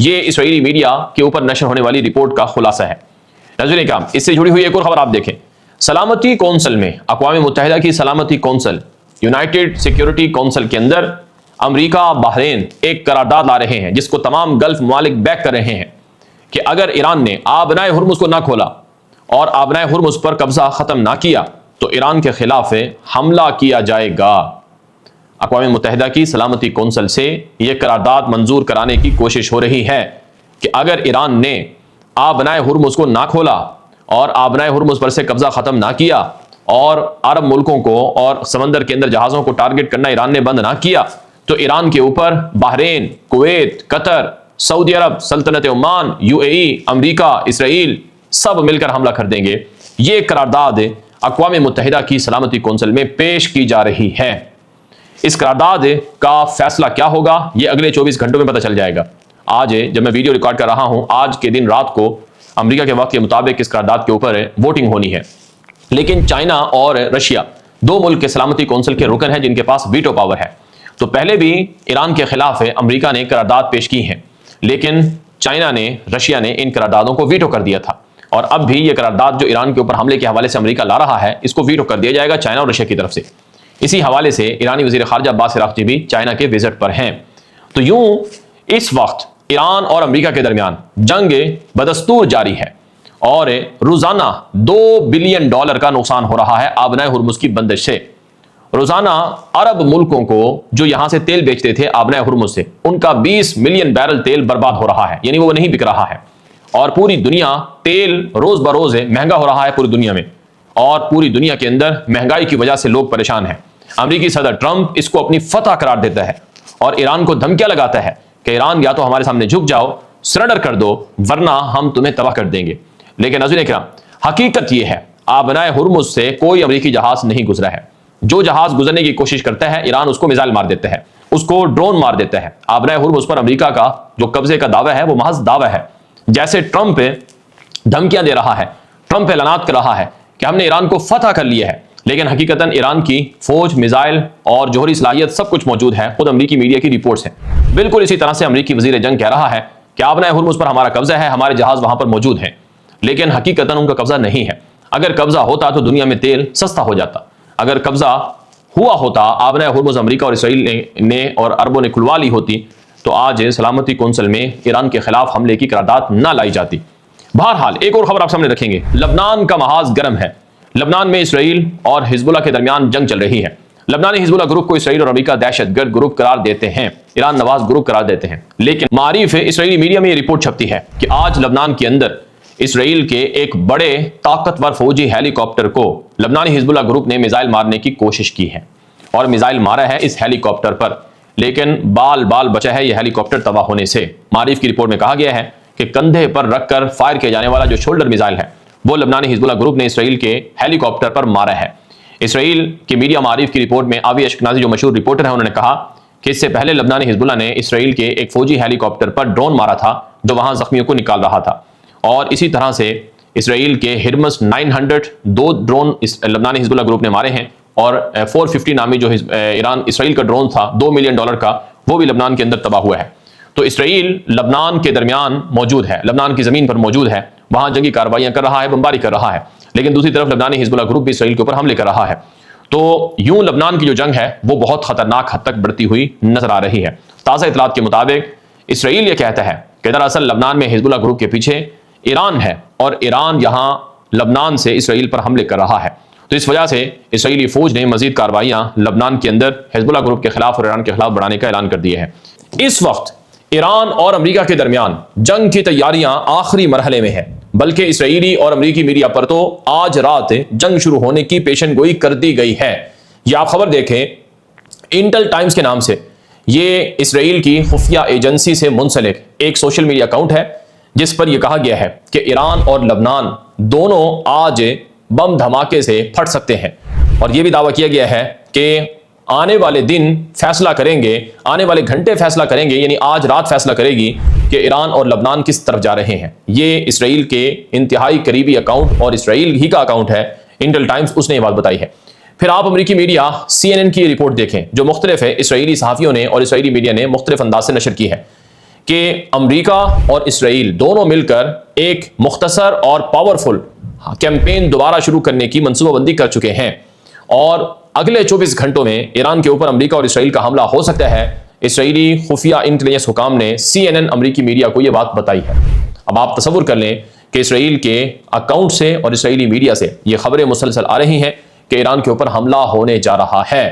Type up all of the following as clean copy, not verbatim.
یہ اسرائیلی میڈیا کے اوپر نشر ہونے والی رپورٹ کا خلاصہ ہے۔ ناظرین کرام، اس سے جڑی ہوئی ایک اور خبر آپ دیکھیں۔ سلامتی کونسل میں، اقوام متحدہ کی سلامتی کونسل، یونائٹڈ سیکیورٹی کونسل کے اندر امریکہ بحرین ایک قرارداد لا رہے ہیں جس کو تمام گلف ممالک بیک کر رہے ہیں کہ اگر ایران نے آبنائے ہرمز کو نہ کھولا اور آبنائے ہرمز پر قبضہ ختم نہ کیا تو ایران کے خلاف حملہ کیا جائے گا۔ اقوام متحدہ کی سلامتی کونسل سے یہ قرارداد منظور کرانے کی کوشش ہو رہی ہے کہ اگر ایران نے آبنائے ہرمز کو نہ کھولا اور آبنائے ہرمز پر سے قبضہ ختم نہ کیا اور عرب ملکوں کو اور سمندر کے اندر جہازوں کو ٹارگٹ کرنا ایران نے بند نہ کیا تو ایران کے اوپر بحرین، کویت، قطر، سعودی عرب، سلطنت عمان، UAE، امریکہ، اسرائیل سب مل کر حملہ کر دیں گے۔ یہ قرارداد اقوام متحدہ کی سلامتی کونسل میں پیش کی جا رہی ہے۔ اس قرارداد کا فیصلہ کیا ہوگا یہ اگلے 24 گھنٹوں میں پتہ چل جائے گا۔ آج جب میں ویڈیو ریکارڈ کر رہا ہوں، آج کے دن رات کو امریکہ کے وقت کے مطابق اس قرارداد کے اوپر ووٹنگ ہونی ہے، لیکن چائنا اور رشیا دو ملک کے سلامتی کونسل کے رکن ہیں جن کے پاس ویٹو پاور ہے۔ تو پہلے بھی ایران کے خلاف امریکہ نے قرارداد پیش کی ہیں، لیکن چائنا نے، رشیا نے ان قراردادوں کو ویٹو کر دیا تھا، اور اب بھی یہ قرارداد جو ایران کے اوپر حملے کے حوالے سے امریکہ لا رہا ہے اس کو ویٹو کر دیا جائے گا چائنا اور رشیا کی طرف سے۔ اسی حوالے سے ایرانی وزیر خارجہ عباس عراقچی بھی چائنا کے وزٹ پر ہیں۔ تو یوں اس وقت ایران اور امریکہ کے درمیان جنگ بدستور جاری ہے اور روزانہ $2 بلین کا نقصان ہو رہا ہے آبنائے ہرمز کی بندش سے۔ روزانہ عرب ملکوں کو جو یہاں سے تیل بیچتے تھے آبنائے ہرمز سے، ان کا 20 ملین بیرل تیل برباد ہو رہا ہے، یعنی وہ نہیں بک رہا ہے، اور پوری دنیا تیل روز بروز مہنگا ہو رہا ہے پوری دنیا میں، اور پوری دنیا کے اندر مہنگائی کی وجہ سے لوگ پریشان ہیں۔ امریکی صدر ٹرمپ اس کو اپنی فتح قرار دیتا ہے اور ایران کو دھمکیاں لگاتا ہے کہ ایران یا تو ہمارے سامنے جھک جاؤ، سرنڈر کر دو، ورنہ ہم تمہیں تباہ کر دیں گے۔ لیکن ناظرین کرام، حقیقت یہ ہے آبنائے ہرمز سے کوئی امریکی جہاز نہیں گزرا ہے۔ جو جہاز گزرنے کی کوشش کرتا ہے ایران اس کو میزائل مار دیتا ہے، اس کو ڈرون مار دیتا ہے۔ آبنائے ہرمز پر امریکہ کا جو قبضے کا دعویٰ ہے وہ محض دعویٰ ہے۔ جیسے ٹرمپ دھمکیاں دے رہا ہے، ٹرمپ اعلانات کر رہا ہے کہ ہم نے ایران کو فتح کر لیا ہے، لیکن حقیقتاً ایران کی فوج، میزائل اور جوہری صلاحیت سب کچھ موجود ہے، خود امریکی میڈیا کی رپورٹس ہیں۔ بالکل اسی طرح سے امریکی وزیر جنگ کہہ رہا ہے کہ آبنائے ہرمز پر ہمارا قبضہ ہے، ہمارے جہاز وہاں پر موجود ہیں، لیکن حقیقتاً ان کا قبضہ نہیں ہے۔ اگر قبضہ ہوتا تو دنیا میں تیل سستا ہو جاتا۔ اگر قبضہ ہوا ہوتا، آبنائے ہرمز امریکہ اور اسرائیل نے اور عربوں نے کھلوا لی ہوتی، تو آج سلامتی کونسل میں ایران کے خلاف حملے کی قرارداد نہ لائی جاتی۔ بہرحال ایک اور خبر آپ سامنے رکھیں گے۔ لبنان کا محاذ گرم ہے۔ لبنان میں اسرائیل اور حزب اللہ کے درمیان جنگ چل رہی ہے۔ لبنانی حزب اللہ گروپ کو اسرائیل اور امریکہ دہشت گرد گروپ قرار دیتے ہیں، ایران نواز گروپ قرار دیتے ہیں، لیکن معروف اسرائیلی میڈیا میں یہ رپورٹ چھپتی ہے کہ آج لبنان کے اندر اسرائیل کے ایک بڑے طاقتور فوجی ہیلی کاپٹر کو لبنانی حزب اللہ گروپ نے میزائل مارنے کی کوشش کی ہے، اور میزائل مارا ہے اس ہیلی کاپٹر پر، لیکن بال بچا ہے یہ ہیلی کاپٹر تباہ ہونے سے۔ معروف کی رپورٹ میں کہا گیا ہے کہ کندھے پر رکھ کر فائر کیا جانے والا جو شولڈر میزائل ہے وہ لبنانی حزب اللہ گروپ نے اسرائیل کے ہیلی کاپٹر پر مارا ہے۔ اسرائیل کی میڈیا معروف کی رپورٹ میں آوی اشکنازی جو مشہور رپورٹر ہیں انہوں نے کہا کہ اس سے پہلے لبنانی حزب اللہ نے اسرائیل کے ایک فوجی ہیلی کاپٹر پر ڈرون مارا تھا جو وہاں زخمیوں کو نکال رہا تھا، اور اسی طرح سے اسرائیل کے ہرمس 900 دو ڈرون لبنانی حزب اللہ گروپ نے مارے ہیں، اور 450 نامی جو اسرائیل کا ڈرون تھا $2 ملین کا، وہ بھی لبنان کے اندر تباہ ہوا ہے۔ تو اسرائیل لبنان کے درمیان موجود ہے، لبنان کی زمین پر موجود ہے، وہاں جنگی کارروائیاں کر رہا ہے، بمباری کر رہا ہے، لیکن دوسری طرف لبنانی حزب اللہ گروپ بھی اسرائیل کے اوپر حملے کر رہا ہے۔ تو یوں لبنان کی جو جنگ ہے وہ بہت خطرناک حد تک بڑھتی ہوئی نظر آ رہی ہے۔ تازہ اطلاعات کے مطابق اسرائیل یہ کہتا ہے کہ دراصل لبنان میں حزب اللہ گروپ کے پیچھے ایران ہے، اور ایران یہاں لبنان سے اسرائیل پر حملے کر رہا ہے۔ تو اس وجہ سے اسرائیلی فوج نے مزید کارروائیاں لبنان کے اندر حزب اللہ گروپ کے خلاف اور ایران کے خلاف بڑھانے کا اعلان کر دیا ہے۔ اس وقت ایران اور امریکہ کے درمیان جنگ کی تیاریاں آخری مرحلے میں ہیں، بلکہ اسرائیلی اور امریکی میڈیا پر تو آج رات جنگ شروع ہونے کی پیشن گوئی کر دی گئی ہے۔ یہ آپ خبر دیکھیں، انٹل ٹائمز کے نام سے یہ اسرائیل کی خفیہ ایجنسی سے منسلک ایک سوشل میڈیا اکاؤنٹ ہے جس پر یہ کہا گیا ہے کہ ایران اور لبنان دونوں آج بم دھماکے سے پھٹ سکتے ہیں، اور یہ بھی دعویٰ کیا گیا ہے کہ آنے والے دن فیصلہ کریں گے، آنے والے گھنٹے فیصلہ کریں گے، یعنی آج رات فیصلہ کرے گی کہ ایران اور لبنان کس طرف جا رہے ہیں۔ یہ اسرائیل کے انتہائی قریبی اکاؤنٹ اور اسرائیل ہی کا اکاؤنٹ ہے، انٹل ٹائمز، اس نے یہ بات بتائی ہے۔ پھر آپ امریکی میڈیا CNN کی رپورٹ دیکھیں جو مختلف ہے، اسرائیلی صحافیوں نے اور اسرائیلی میڈیا نے مختلف انداز سے نشر کی ہے کہ امریکہ اور اسرائیل دونوں مل کر ایک مختصر اور پاورفل کیمپین دوبارہ شروع کرنے کی منصوبہ بندی کر چکے ہیں، اور اگلے 24 گھنٹوں میں ایران کے اوپر امریکہ اور اسرائیل کا حملہ ہو سکتا ہے۔ اسرائیلی خفیہ انٹیلیجنس حکام نے CNN امریکی میڈیا کو یہ بات بتائی ہے۔ اب آپ تصور کر لیں کہ اسرائیل کے اکاؤنٹ سے اور اسرائیلی میڈیا سے یہ خبریں مسلسل آ رہی ہیں کہ ایران کے اوپر حملہ ہونے جا رہا ہے،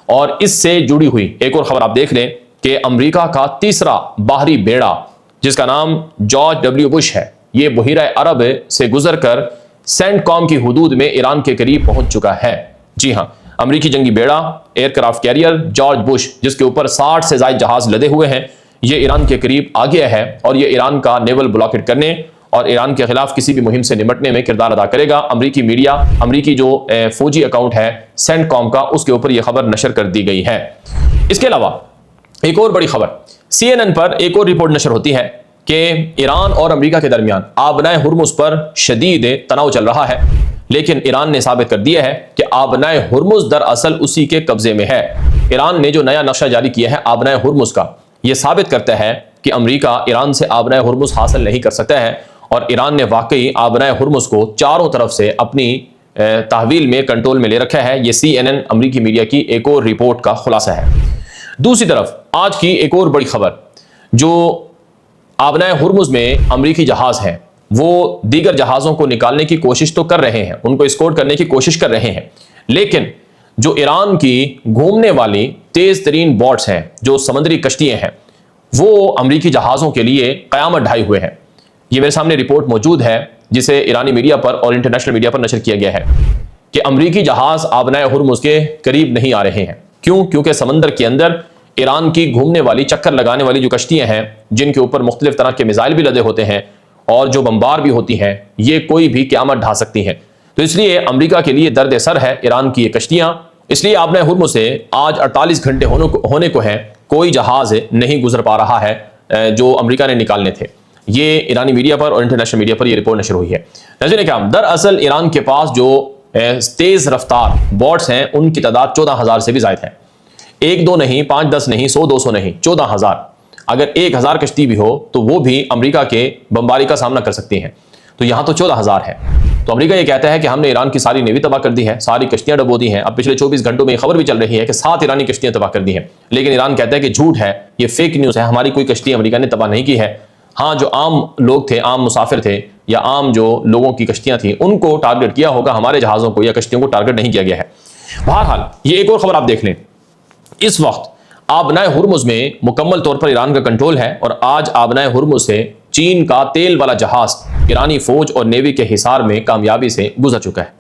اور اس سے جڑی ہوئی ایک اور خبر آپ دیکھ لیں کہ امریکہ کا تیسرا باہری بیڑا جس کا نام جارج W بش ہے، یہ بحیرہ عرب سے گزر کر سینٹ کام کی حدود میں ایران کے قریب پہنچ چکا ہے۔ جی ہاں، امریکی جنگی بیڑا aircraft carrier George Bush, جس کے اوپر 60 سے زائد جہاز لدے ہوئے ہیں، یہ ایران کے قریب آ گیا ہے، اور یہ ایران کا نیول بلاکٹ کرنے اور ایران کے خلاف کسی بھی مہم سے نمٹنے میں کردار ادا کرے گا۔ امریکی میڈیا، امریکی جو فوجی اکاؤنٹ ہے سینٹ کام کا، اس کے اوپر یہ خبر نشر کر دی گئی ہے۔ اس کے علاوہ ایک اور بڑی خبر، CNN پر ایک اور رپورٹ نشر ہوتی ہے کہ ایران اور امریکہ کے درمیان آبنائے ہرمز پر شدید تناؤ چل رہا ہے، لیکن ایران نے ثابت کر دیا ہے کہ آبنائے ہرمز دراصل اسی کے قبضے میں ہے۔ ایران نے جو نیا نقشہ جاری کیا ہے آبنائے ہرمز کا، یہ ثابت کرتا ہے کہ امریکہ ایران سے آبنائے ہرمز حاصل نہیں کر سکتا ہے، اور ایران نے واقعی آبنائے ہرمز کو چاروں طرف سے اپنی تحویل میں کنٹرول میں لے رکھا ہے۔ یہ CNN امریکی میڈیا کی ایک اور رپورٹ کا خلاصہ ہے۔ دوسری طرف آج کی ایک اور بڑی خبر، جو آبنائے ہرمز میں امریکی جہاز ہیں وہ دیگر جہازوں کو نکالنے کی کوشش تو کر رہے ہیں، ان کو اسکورٹ کرنے کی کوشش کر رہے ہیں، لیکن جو ایران کی گھومنے والی تیز ترین بوٹس ہیں، جو سمندری کشتیاں ہیں، وہ امریکی جہازوں کے لیے قیامت ڈھائے ہوئے ہیں۔ یہ میرے سامنے رپورٹ موجود ہے جسے ایرانی میڈیا پر اور انٹرنیشنل میڈیا پر نشر کیا گیا ہے کہ امریکی جہاز آبنائے ہرمز کے قریب نہیں آ رہے ہیں۔ کیوں؟ کیونکہ سمندر کے اندر ایران کی گھومنے والی، چکر لگانے والی جو کشتیاں ہیں، جن کے اوپر مختلف طرح کے میزائل بھی لدے ہوتے ہیں اور جو بمبار بھی ہوتی ہیں، یہ کوئی بھی قیامت ڈھا سکتی ہیں۔ تو اس لیے امریکہ کے لیے درد سر ہے ایران کی یہ کشتیاں، اس لیے آبنائے ہرمز سے آج 48 گھنٹے ہونے کو ہیں، کوئی جہاز نہیں گزر پا رہا ہے جو امریکہ نے نکالنے تھے۔ یہ ایرانی میڈیا پر اور انٹرنیشنل میڈیا پر یہ رپورٹ نشر ہوئی ہے۔ ناظرین کرام، دراصل ایران کے پاس جو تیز رفتار بوٹس ہیں ان کی تعداد 14,000 سے بھی زائد ہے۔ 1-2 نہیں، 5-10 نہیں، 100-200 نہیں، 14,000۔ اگر 1,000 کشتی بھی ہو تو وہ بھی امریکہ کے بمباری کا سامنا کر سکتی ہیں، تو یہاں تو 14,000 ہے۔ تو امریکہ یہ کہتا ہے کہ ہم نے ایران کی ساری نیوی تباہ کر دی ہے، ساری کشتیاں ڈبو دی ہیں۔ اب پچھلے 24 گھنٹوں میں یہ خبر بھی چل رہی ہے کہ 7 ایرانی کشتیاں تباہ کر دی ہیں، لیکن ایران کہتا ہے کہ جھوٹ ہے، یہ فیک نیوز ہے، ہماری کوئی کشتی امریکہ نے تباہ نہیں کی ہے۔ ہاں، جو عام لوگ تھے، عام مسافر تھے یا عام جو لوگوں کی کشتیاں تھیں، ان کو ٹارگٹ کیا ہوگا، ہمارے جہازوں کو یا کشتیوں کو ٹارگٹ نہیں کیا گیا ہے۔ بہرحال یہ ایک اور خبر آپ دیکھ لیں، اس وقت آبنائے ہرمز میں مکمل طور پر ایران کا کنٹرول ہے، اور آج آبنائے ہرمز سے چین کا تیل والا جہاز ایرانی فوج اور نیوی کے حصار میں کامیابی سے گزر چکا ہے۔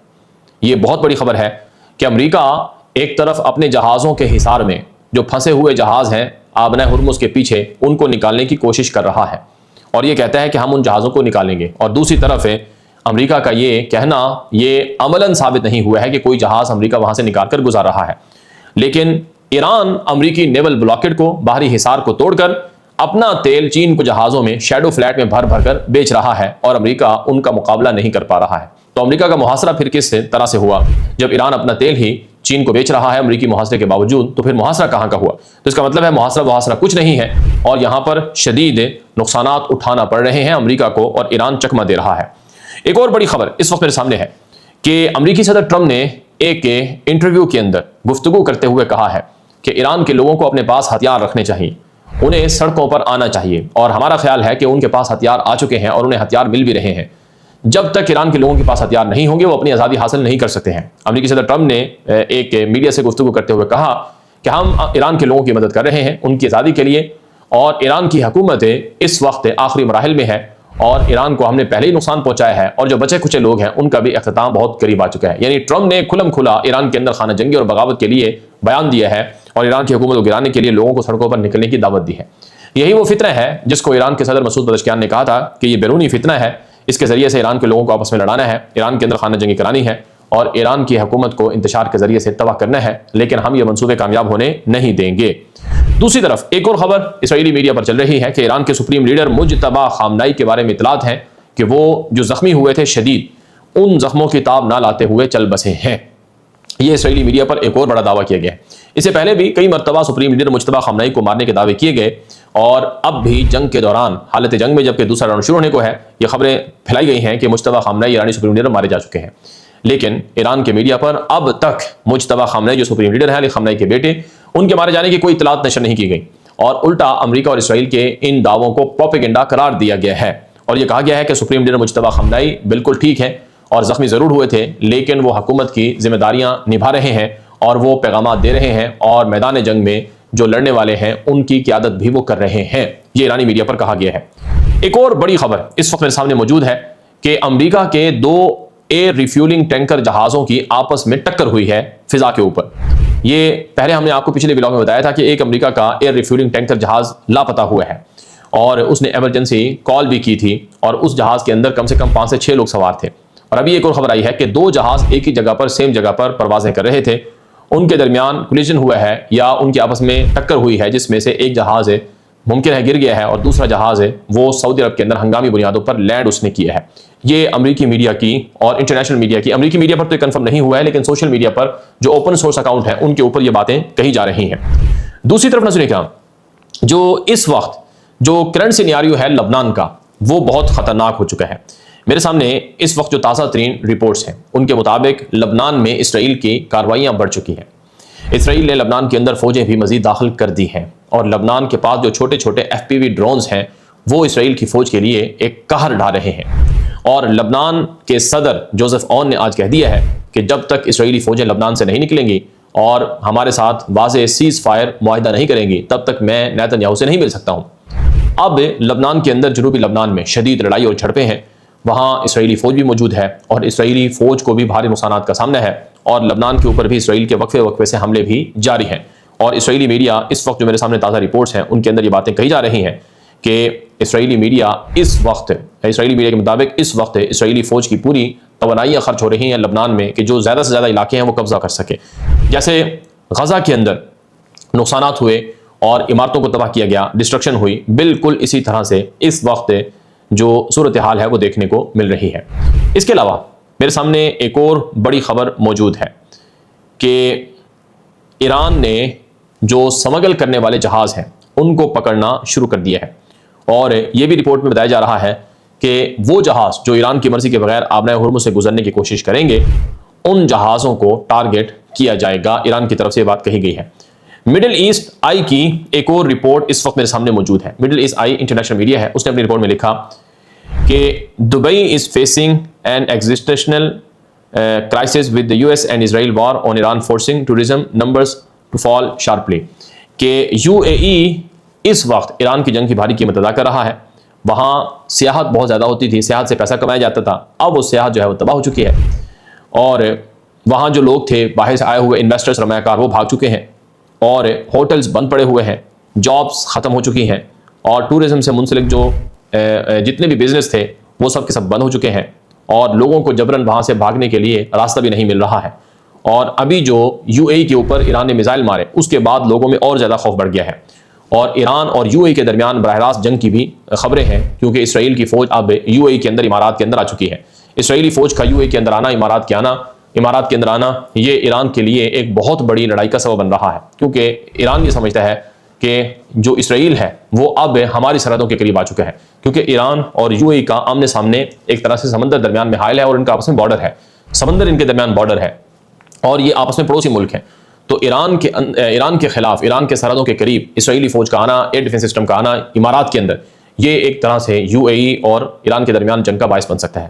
یہ بہت بڑی خبر ہے کہ امریکہ ایک طرف اپنے جہازوں کے حصار میں جو پھنسے ہوئے جہاز ہیں آبنائے ہرمز کے پیچھے، ان کو نکالنے کی کوشش کر رہا ہے، اور یہ کہتا ہے کہ ہم ان جہازوں کو نکالیں گے، اور دوسری طرف امریکہ کا یہ کہنا یہ عملاً ثابت نہیں ہوا ہے کہ کوئی جہاز امریکہ وہاں سے نکال کر گزار رہا ہے، لیکن ایران امریکی نیول بلاکٹ کو، باہری حصار کو توڑ کر اپنا تیل چین کو جہازوں میں شیڈو فلیٹ میں بھر کر بیچ رہا ہے، اور امریکہ ان کا مقابلہ نہیں کر پا رہا ہے۔ تو امریکہ کا محاصرہ پھر کس طرح سے ہوا؟ جب ایران اپنا تیل ہی چین کو بیچ رہا ہے امریکی محاصرے کے باوجود، تو پھر محاصرہ کہاں کا ہوا؟ تو اس کا مطلب ہے محاصرہ کچھ نہیں ہے، اور یہاں پر شدید نقصانات اٹھانا پڑ رہے ہیں امریکہ کو، اور ایران چکمہ دے رہا ہے۔ ایک اور بڑی خبر اس وقت میرے سامنے ہے کہ امریکی صدر ٹرمپ نے ایک انٹرویو کے اندر گفتگو کرتے ہوئے کہا ہے کہ ایران کے لوگوں کو اپنے پاس ہتھیار رکھنے چاہیے، انہیں سڑکوں پر آنا چاہیے، اور ہمارا خیال ہے کہ ان کے پاس ہتھیار آ چکے ہیں اور انہیں ہتھیار مل بھی رہے ہیں۔ جب تک ایران کے لوگوں کے پاس ہتھیار نہیں ہوں گے وہ اپنی آزادی حاصل نہیں کر سکتے ہیں۔ امریکی صدر ٹرمپ نے ایک میڈیا سے گفتگو کرتے ہوئے کہا کہ ہم ایران کے لوگوں کی مدد کر رہے ہیں ان کی آزادی کے لیے، اور ایران کی حکومت اس وقت آخری مراحل میں ہے، اور ایران کو ہم نے پہلے ہی نقصان پہنچایا ہے، اور جو بچے کچے لوگ ہیں ان کا بھی اختتام بہت قریب آ چکا ہے۔ یعنی ٹرمپ نے کھلم کھلا ایران کے اندر خانہ جنگی اور بغاوت کے لیے بیان دیا ہے، اور ایران کی حکومت کو گرانے کے لیے لوگوں کو سڑکوں پر نکلنے کی دعوت دی ہے۔ یہی وہ فتنہ ہے جس کو ایران کے صدر مسعود پزشکیان نے کہا تھا کہ یہ بیرونی فتنہ ہے، اس کے ذریعے سے ایران کے لوگوں کو آپس میں لڑانا ہے، ایران کے اندر خانہ جنگی کرانی ہے، اور ایران کی حکومت کو انتشار کے ذریعے سے تباہ کرنا ہے، لیکن ہم یہ منصوبے کامیاب ہونے نہیں دیں گے۔ دوسری طرف ایک اور خبر اسرائیلی میڈیا پر چل رہی ہے کہ ایران کے سپریم لیڈر مجتبی خامنائی کے بارے میں اطلاعات ہیں کہ وہ جو زخمی ہوئے تھے شدید، ان زخموں کی تاب نہ لاتے ہوئے چل بسے ہیں۔ یہ اسرائیلی میڈیا پر ایک اور بڑا دعویٰ کیا گیا ہے۔ اس سے پہلے بھی کئی مرتبہ سپریم لیڈر مجتبیٰ خامنہ ای کو مارنے کے دعوے کیے گئے، اور اب بھی جنگ کے دوران، حالت جنگ میں جبکہ دوسرا راؤنڈ شروع ہونے کو ہے، یہ خبریں پھیلائی گئی ہیں کہ مجتبیٰ خامنہ ای ایرانی سپریم لیڈر مارے جا چکے ہیں، لیکن ایران کے میڈیا پر اب تک مجتبیٰ خامنہ ای جو سپریم لیڈر ہیں علی خامنہ ای کے بیٹے، ان کے مارے جانے کی کوئی اطلاعات نشر نہیں کی گئی، اور الٹا امریکہ اور اسرائیل کے ان دعووں کو پروپیگنڈا قرار دیا گیا ہے، اور یہ کہا گیا ہے کہ سپریم لیڈر مجتبیٰ خامنہ ای بالکل ٹھیک ہے اور زخمی ضرور ہوئے تھے، لیکن وہ حکومت کی ذمہ داریاں نبھا رہے ہیں اور وہ پیغامات دے رہے ہیں، اور میدان جنگ میں جو لڑنے والے ہیں ان کی قیادت بھی وہ کر رہے ہیں، یہ ایرانی میڈیا پر کہا گیا ہے۔ ایک اور بڑی خبر اس وقت میرے سامنے موجود ہے کہ امریکہ کے 2 ایئر ریفیولنگ ٹینکر جہازوں کی آپس میں ٹکر ہوئی ہے فضا کے اوپر۔ یہ پہلے ہم نے آپ کو پچھلے ولاگ میں بتایا تھا کہ ایک امریکہ کا ایئر ریفیولنگ ٹینکر جہاز لاپتہ ہوا ہے، اور اس نے ایمرجنسی کال بھی کی تھی، اور اس جہاز کے اندر کم سے کم 5 سے 6 لوگ سوار تھے۔ اور ابھی ایک اور خبر آئی ہے کہ 2 جہاز ایک ہی جگہ پر، سیم جگہ پر پروازیں کر رہے تھے، ان کے درمیان کولیجن ہوا ہے یا ان کے آپس میں ٹکر ہوئی ہے، جس میں سے ایک جہاز ہے ممکن ہے گر گیا ہے، اور دوسرا جہاز ہے وہ سعودی عرب کے اندر ہنگامی بنیادوں پر لینڈ اس نے کیا ہے۔ یہ امریکی میڈیا کی اور انٹرنیشنل میڈیا کی، امریکی میڈیا پر تو کنفرم نہیں ہوا ہے، لیکن سوشل میڈیا پر جو اوپن سورس اکاؤنٹ ہیں ان کے اوپر یہ باتیں کہی جا رہی ہیں۔ دوسری طرف نظریں کیا، جو اس وقت جو کرنٹ سینیاریو ہے لبنان کا، وہ بہت خطرناک ہو چکا ہے۔ میرے سامنے اس وقت جو تازہ ترین رپورٹس ہیں ان کے مطابق لبنان میں اسرائیل کی کارروائیاں بڑھ چکی ہیں۔ اسرائیل نے لبنان کے اندر فوجیں بھی مزید داخل کر دی ہیں، اور لبنان کے پاس جو چھوٹے چھوٹے FPV ڈرونز ہیں وہ اسرائیل کی فوج کے لیے ایک قہر ڈھا رہے ہیں، اور لبنان کے صدر جوزف اون نے آج کہہ دیا ہے کہ جب تک اسرائیلی فوجیں لبنان سے نہیں نکلیں گی اور ہمارے ساتھ واضح سیز فائر معاہدہ نہیں کریں گی، تب تک میں نیتن یاہو سے نہیں مل سکتا ہوں۔ اب لبنان کے اندر، جنوبی لبنان میں شدید لڑائی اور جھڑپیں ہیں، وہاں اسرائیلی فوج بھی موجود ہے، اور اسرائیلی فوج کو بھی بھاری نقصانات کا سامنا ہے، اور لبنان کے اوپر بھی اسرائیل کے وقفے سے حملے بھی جاری ہیں۔ اور اسرائیلی میڈیا اس وقت جو میرے سامنے تازہ رپورٹس ہیں ان کے اندر یہ باتیں کہی جا رہی ہیں کہ اسرائیلی میڈیا کے مطابق اس وقت اسرائیلی فوج کی پوری توانائیاں خرچ ہو رہی ہیں لبنان میں کہ جو زیادہ سے زیادہ علاقے ہیں وہ قبضہ کر سکے۔ جیسے غزہ کے اندر نقصانات ہوئے اور عمارتوں کو تباہ کیا گیا، ڈسٹرکشن ہوئی، بالکل اسی طرح سے اس وقت جو صورتحال ہے وہ دیکھنے کو مل رہی ہے۔ اس کے علاوہ میرے سامنے ایک اور بڑی خبر موجود ہے کہ ایران نے جو سمگل کرنے والے جہاز ہیں ان کو پکڑنا شروع کر دیا ہے، اور یہ بھی رپورٹ میں بتایا جا رہا ہے کہ وہ جہاز جو ایران کی مرضی کے بغیر آبنائے ہرمز سے گزرنے کی کوشش کریں گے، ان جہازوں کو ٹارگٹ کیا جائے گا، ایران کی طرف سے یہ بات کہی گئی ہے۔ مڈل ایسٹ آئی کی ایک اور رپورٹ اس وقت میرے سامنے موجود ہے۔ Middle east eye international media ہے، اس نے اپنی رپورٹ میں لکھا کہ Dubai is facing an existential crisis with the US and Israel war on Iran forcing tourism numbers to fall sharply، کہ UAE اس وقت ایران کی جنگ کی بھاری قیمت ادا کر رہا ہے۔ وہاں سیاحت بہت زیادہ ہوتی تھی، سیاحت سے پیسہ کمایا جاتا تھا، اب وہ سیاحت جو ہے وہ تباہ ہو چکی ہے، اور وہاں جو لوگ تھے باہر سے آئے ہوئے انویسٹرز، سرمایہ کار، وہ بھاگ چکے ہیں، اور ہوٹلز بند پڑے ہوئے ہیں، جابز ختم ہو چکی ہیں، اور ٹورزم سے منسلک جو جتنے بھی بزنس تھے وہ سب کے سب بند ہو چکے ہیں، اور لوگوں کو جبراً وہاں سے بھاگنے کے لیے راستہ بھی نہیں مل رہا ہے۔ اور ابھی جو UAE کے اوپر ایران نے میزائل مارے، اس کے بعد لوگوں میں اور زیادہ خوف بڑھ گیا ہے، اور ایران اور UAE کے درمیان براہ راست جنگ کی بھی خبریں ہیں، کیونکہ اسرائیل کی فوج اب UAE کے اندر، امارات کے اندر آ چکی ہے۔ اسرائیلی فوج کا UAE کے اندر آنا، امارات کے اندر آنا، یہ ایران کے لیے ایک بہت بڑی لڑائی کا سبب بن رہا ہے، کیونکہ ایران یہ سمجھتا ہے کہ جو اسرائیل ہے وہ اب ہماری سرحدوں کے قریب آ چکا ہے، کیونکہ ایران اور UAE کا آمنے سامنے ایک طرح سے سمندر درمیان میں حائل ہے، اور ان کا آپس میں بارڈر ہے، سمندر ان کے درمیان بارڈر ہے، اور یہ آپس میں پڑوسی ملک ہیں۔ تو ایران کے خلاف، ایران کے سرحدوں کے قریب اسرائیلی فوج کا آنا، ایئر ڈیفنس سسٹم کا آنا امارات کے اندر، یہ ایک طرح سے UAE اور ایران کے درمیان جنگ کا باعث بن سکتا ہے۔